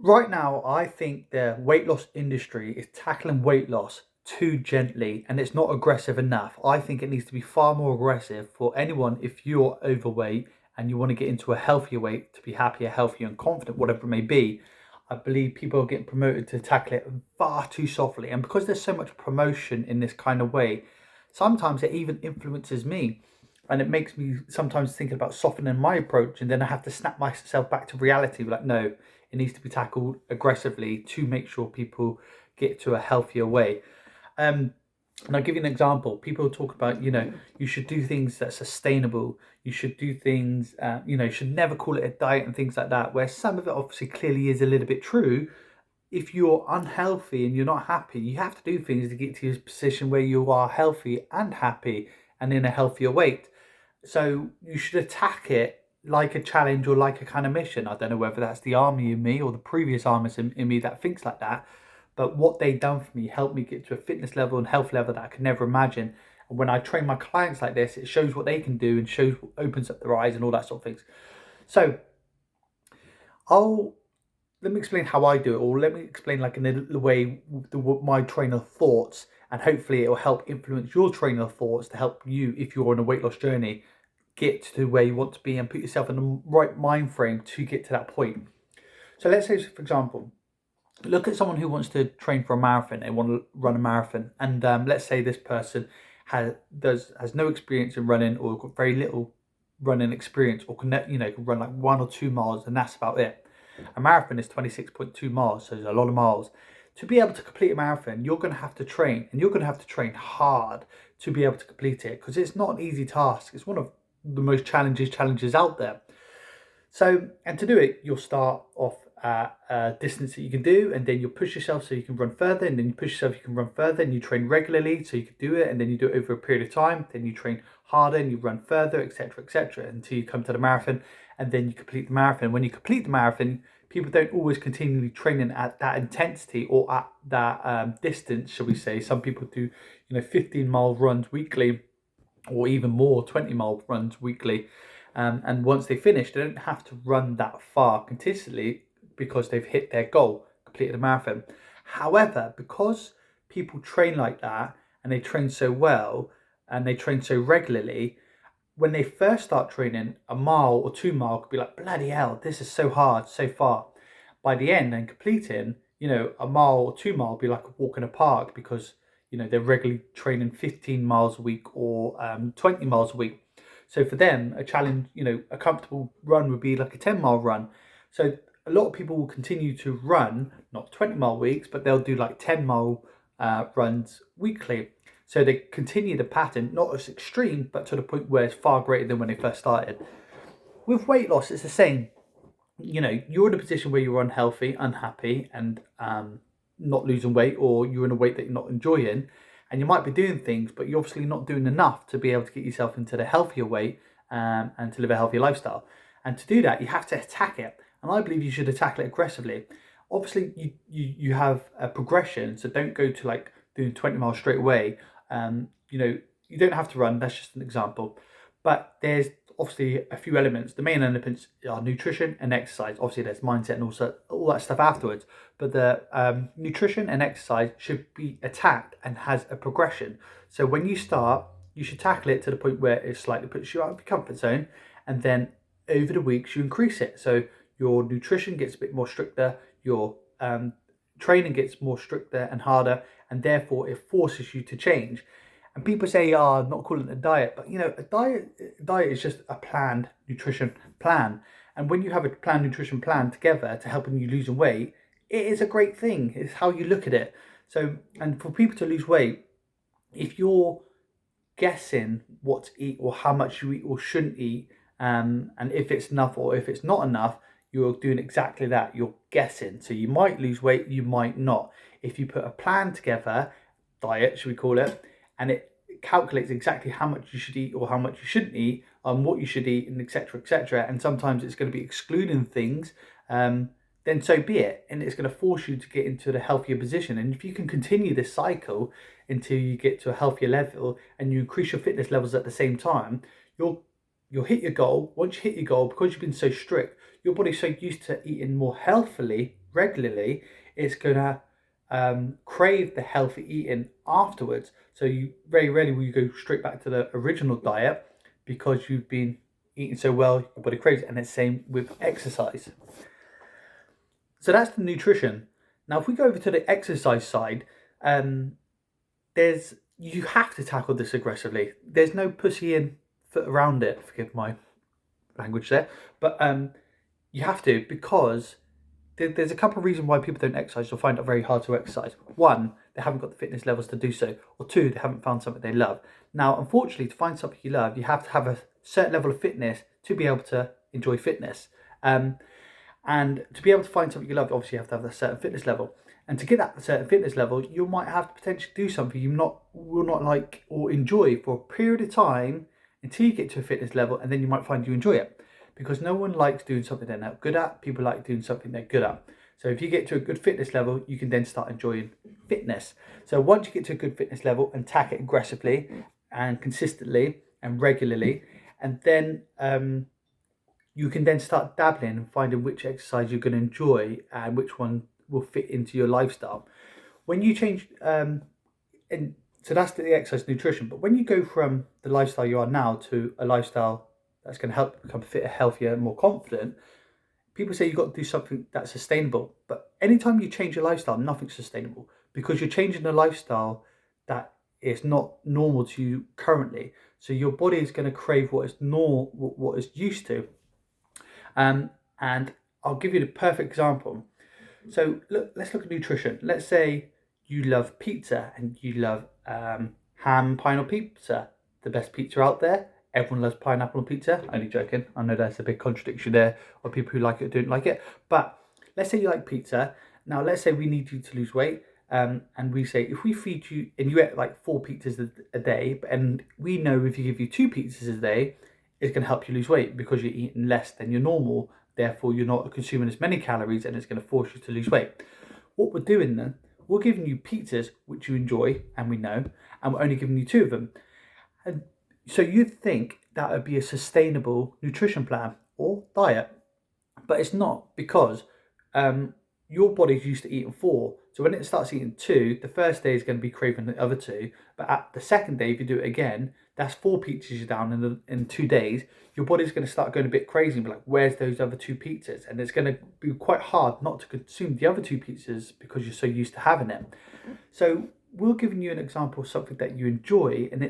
Right now, I think the weight loss industry is tackling weight loss too gently and it's not aggressive enough. I think it needs to be far more aggressive for anyone if you're overweight and you want to get into a healthier weight to be happier, healthier, and confident, whatever it may be. I believe people are getting promoted to tackle it far too softly. And because there's so much promotion in this kind of way, sometimes it even influences me. And it makes me sometimes think about softening my approach, and then I have to snap myself back to reality. Like, no, it needs to be tackled aggressively to make sure people get to a healthier way. Um, and I'll give you an example. People talk about, you should do things that are sustainable. You should do things, you should never call it a diet and things like that, where some of it obviously clearly is a little bit true. If you're unhealthy and you're not happy, you have to do things to get to a position where you are healthy and happy and in a healthier weight. So you should attack it like a challenge or like a kind of mission. I don't know whether that's the army in me or the previous armies in me that thinks like that. But what they've done for me helped me get to a fitness level and health level that I could never imagine. And when I train my clients like this, it shows what they can do and shows opens up their eyes and all that sort of things. So I'll let me explain how I do it, or let me explain like in a way my train of thoughts, and hopefully it will help influence your train of thoughts to help you if you're on a weight loss journey get to where you want to be and put yourself in the right mind frame to get to that point. So let's say, for example, look at someone who wants to train for a marathon. They want to run a marathon, and let's say this person has no experience in running or got very little running experience, or can run like 1 or 2 miles, and that's about it. A marathon is 26.2 miles, so it's a lot of miles. To be able to complete a marathon, you're going to have to train, and you're going to have to train hard to be able to complete it, because it's not an easy task. It's one of the most challenges out there. So, and to do it, you'll start off at a distance that you can do, and then you'll push yourself so you can run further, and then you push yourself, you can run further, and you train regularly so you can do it, and then you do it over a period of time. Then you train harder and you run further, etc., until you come to the marathon, and then you complete the marathon. When you complete the marathon, people don't always continually training at that intensity or at that distance, shall we say. Some people do, 15-mile runs weekly, or even more 20-mile runs weekly. And once they finish, they don't have to run that far consistently because they've hit their goal, completed a marathon. However, because people train like that and they train so well and they train so regularly, when they first start training, a mile or 2 mile could be like, bloody hell, this is so hard, so far. By the end and completing, a mile or 2 mile would be like a walk in a park, because they're regularly training 15 miles a week or 20 miles a week. So for them, a challenge, a comfortable run would be like a 10-mile run. So a lot of people will continue to run, not 20-mile weeks, but they'll do like 10-mile runs weekly. So they continue the pattern, not as extreme, but to the point where it's far greater than when they first started. With weight loss, it's the same. You're in a position where you're unhealthy, unhappy, and not losing weight, or you're in a weight that you're not enjoying, and you might be doing things, but you're obviously not doing enough to be able to get yourself into the healthier weight, and to live a healthier lifestyle. And to do that, you have to attack it, and I believe you should attack it aggressively. Obviously, you have a progression, so don't go to like doing 20 miles straight away. You don't have to run. That's just an example, but there's obviously a few elements. The main elements are nutrition and exercise. Obviously, there's mindset and also all that stuff afterwards. But the nutrition and exercise should be attacked and has a progression. So when you start, you should tackle it to the point where it slightly puts you out of your comfort zone, and then over the weeks you increase it. So your nutrition gets a bit more stricter, your training gets more stricter and harder, and therefore it forces you to change. And people say, "Oh, not calling it a diet," but a diet is just a planned nutrition plan. And when you have a planned nutrition plan together to helping you losing weight, it is a great thing. It's how you look at it. So, and for people to lose weight, if you're guessing what to eat or how much you eat or shouldn't eat, and if it's enough or if it's not enough, you're doing exactly that. You're guessing. So you might lose weight, you might not. If you put a plan together, diet, should we call it, and it calculates exactly how much you should eat or how much you shouldn't eat, what you should eat, and etc., and sometimes it's going to be excluding things, then so be it. And it's going to force you to get into the healthier position. And if you can continue this cycle until you get to a healthier level and you increase your fitness levels at the same time, you'll hit your goal. Once you hit your goal, because you've been so strict, your body's so used to eating more healthily regularly, it's going to crave the healthy eating afterwards. So you very rarely will you go straight back to the original diet because you've been eating so well, your body craves it. And it's the same with exercise. So that's the nutrition. Now, if we go over to the exercise side, there's you have to tackle this aggressively. There's no pussying foot around it. Forgive my language there, but you have to, because there's a couple of reasons why people don't exercise or find it very hard to exercise. One, they haven't got the fitness levels to do so, or two, they haven't found something they love. Now, unfortunately, to find something you love, you have to have a certain level of fitness to be able to enjoy fitness. And to be able to find something you love, obviously you have to have a certain fitness level. And to get that certain fitness level, you might have to potentially do something you will not like or enjoy for a period of time until you get to a fitness level, and then you might find you enjoy it. Because no one likes doing something they're not good at. People like doing something they're good at. So if you get to a good fitness level, you can then start enjoying fitness. So once you get to a good fitness level, attack it aggressively and consistently and regularly, and then you can then start dabbling and finding which exercise you're going to enjoy and which one will fit into your lifestyle. When you change, and so that's the exercise nutrition. But when you go from the lifestyle you are now to a lifestyle that's going to help become fitter, healthier, more confident, people say you've got to do something that's sustainable. But anytime you change your lifestyle, nothing's sustainable, because you're changing a lifestyle that is not normal to you currently. So your body is going to crave what is used to. And I'll give you the perfect example. So let's look at nutrition. Let's say you love pizza and you love ham pineapple pizza, the best pizza out there. Everyone loves pineapple on pizza. Only joking. I know that's a big contradiction there, of people who like it or don't like it. But let's say you like pizza. Now let's say we need you to lose weight. And we say, if we feed you, and you eat like 4 pizzas a day, and we know if you give you 2 pizzas a day, it's going to help you lose weight because you're eating less than your normal. Therefore, you're not consuming as many calories, and it's going to force you to lose weight. What we're doing then, we're giving you pizzas, which you enjoy, and we know, and we're only giving you 2 of them. And so you'd think that would be a sustainable nutrition plan or diet, but it's not, because your body's used to eating 4. So when it starts eating 2, the first day is going to be craving the other 2. But at the second day, if you do it again, that's 4 pizzas you're down in 2 days. Your body's going to start going a bit crazy and be like, where's those other 2 pizzas? And it's going to be quite hard not to consume the other 2 pizzas because you're so used to having them. So we're giving you an example of something that you enjoy, and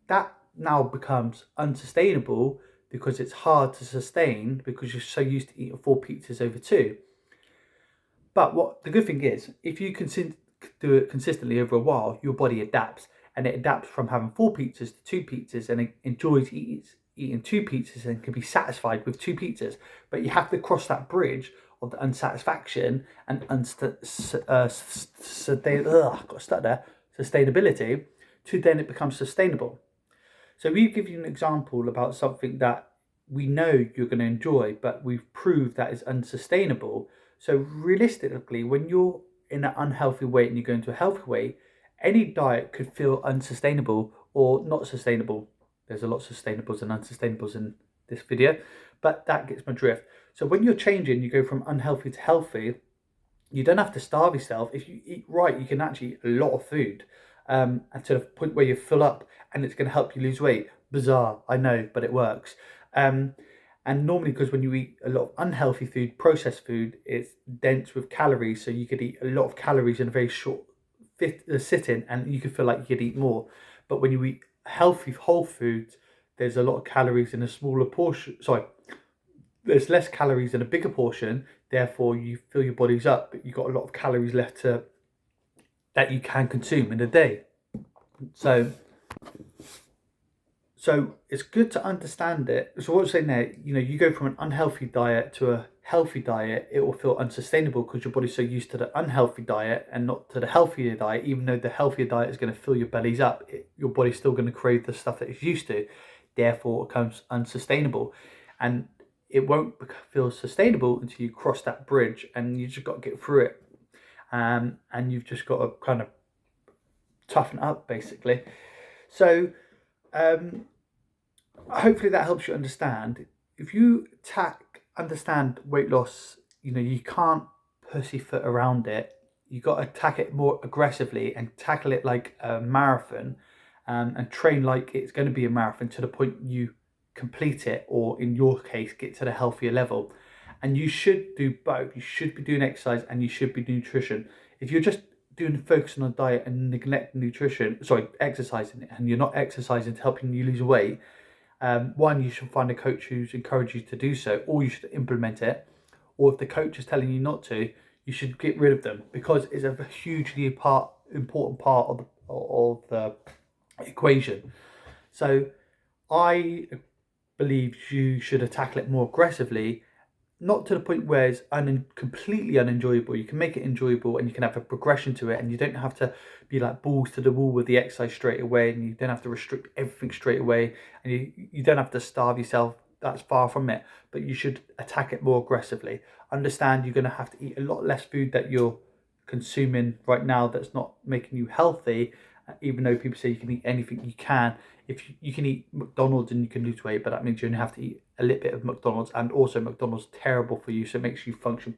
that now becomes unsustainable because it's hard to sustain because you're so used to eating 4 pizzas over 2. But what the good thing is, if you do it consistently over a while, your body adapts, and it adapts from having 4 pizzas to 2 pizzas, and it enjoys eating 2 pizzas and can be satisfied with 2 pizzas. But you have to cross that bridge of the unsatisfaction and sustainability to then it becomes sustainable. So we've given you an example about something that we know you're going to enjoy, but we've proved that is unsustainable. So realistically, when you're in an unhealthy weight and you go into a healthy weight, any diet could feel unsustainable or not sustainable. There's a lot of sustainables and unsustainables in this video, but that gets my drift. So when you're changing, you go from unhealthy to healthy, you don't have to starve yourself. If you eat right, you can actually eat a lot of food, and to the point where you fill up, and it's going to help you lose weight. Bizarre, I know, but it works. And normally, because when you eat a lot of unhealthy food, processed food, it's dense with calories, so you could eat a lot of calories in a very short sitting, and you could feel like you could eat more. But when you eat healthy whole foods, there's a lot of calories in a smaller portion. There's less calories in a bigger portion. Therefore, you fill your bodies up, but you've got a lot of calories left that you can consume in a day. So it's good to understand it. So what I'm saying there, you go from an unhealthy diet to a healthy diet, it will feel unsustainable because your body's so used to the unhealthy diet and not to the healthier diet. Even though the healthier diet is going to fill your bellies up, your body's still going to crave the stuff that it's used to. Therefore, it becomes unsustainable. And it won't feel sustainable until you cross that bridge, and you just got to get through it. And you've just got to kind of toughen up, basically. So hopefully that helps you understand. If you understand weight loss, you can't pussyfoot around it. You got to attack it more aggressively and tackle it like a marathon, and train like it's going to be a marathon to the point you complete it, or in your case, get to the healthier level. And you should do both. You should be doing exercise and you should be doing nutrition. If you're just doing focusing on diet and neglecting nutrition, sorry, exercising, and you're not exercising to helping you lose weight, one, you should find a coach who's encouraged you to do so, or you should implement it. Or if the coach is telling you not to, you should get rid of them, because it's a hugely important part of the equation. So I believe you should tackle it more aggressively, not to the point where it's completely unenjoyable. You can make it enjoyable and you can have a progression to it, and you don't have to be like balls to the wall with the exercise straight away, and you don't have to restrict everything straight away, and you don't have to starve yourself. That's far from it, but you should attack it more aggressively. Understand you're going to have to eat a lot less food that you're consuming right now that's not making you healthy, even though people say you can eat anything. You can. If you can eat McDonald's and you can lose weight, but that means you only have to eat a little bit of McDonald's, and also McDonald's is terrible for you, so it makes you function,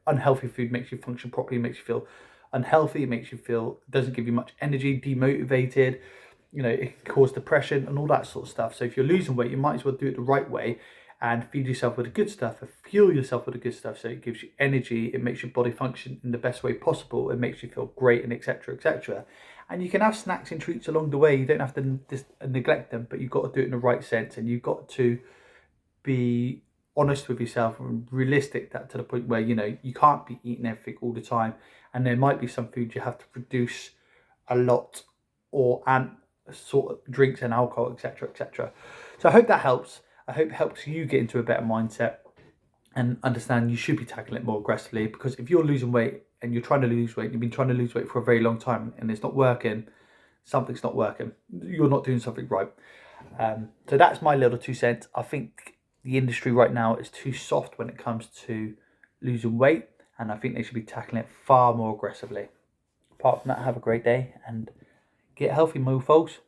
unhealthy food makes you function properly, makes you feel unhealthy, it makes you feel, doesn't give you much energy, demotivated, it can cause depression and all that sort of stuff. So if you're losing weight, you might as well do it the right way and feed yourself with the good stuff and fuel yourself with the good stuff, so it gives you energy, it makes your body function in the best way possible, it makes you feel great, and etc, etc. And you can have snacks and treats along the way. You don't have to neglect them, but you've got to do it in the right sense, and you've got to be honest with yourself and realistic, that to the point where you can't be eating everything all the time, and there might be some food you have to reduce a lot, and sort of drinks and alcohol, etc, etc. So I hope that helps. I hope it helps you get into a better mindset and understand you should be tackling it more aggressively, because if you're losing weight and you're trying to lose weight, you've been trying to lose weight for a very long time and it's not working, something's not working. You're not doing something right. So that's my little 2 cents. I think the industry right now is too soft when it comes to losing weight, and I think they should be tackling it far more aggressively. Apart from that, have a great day and get healthy, mo folks.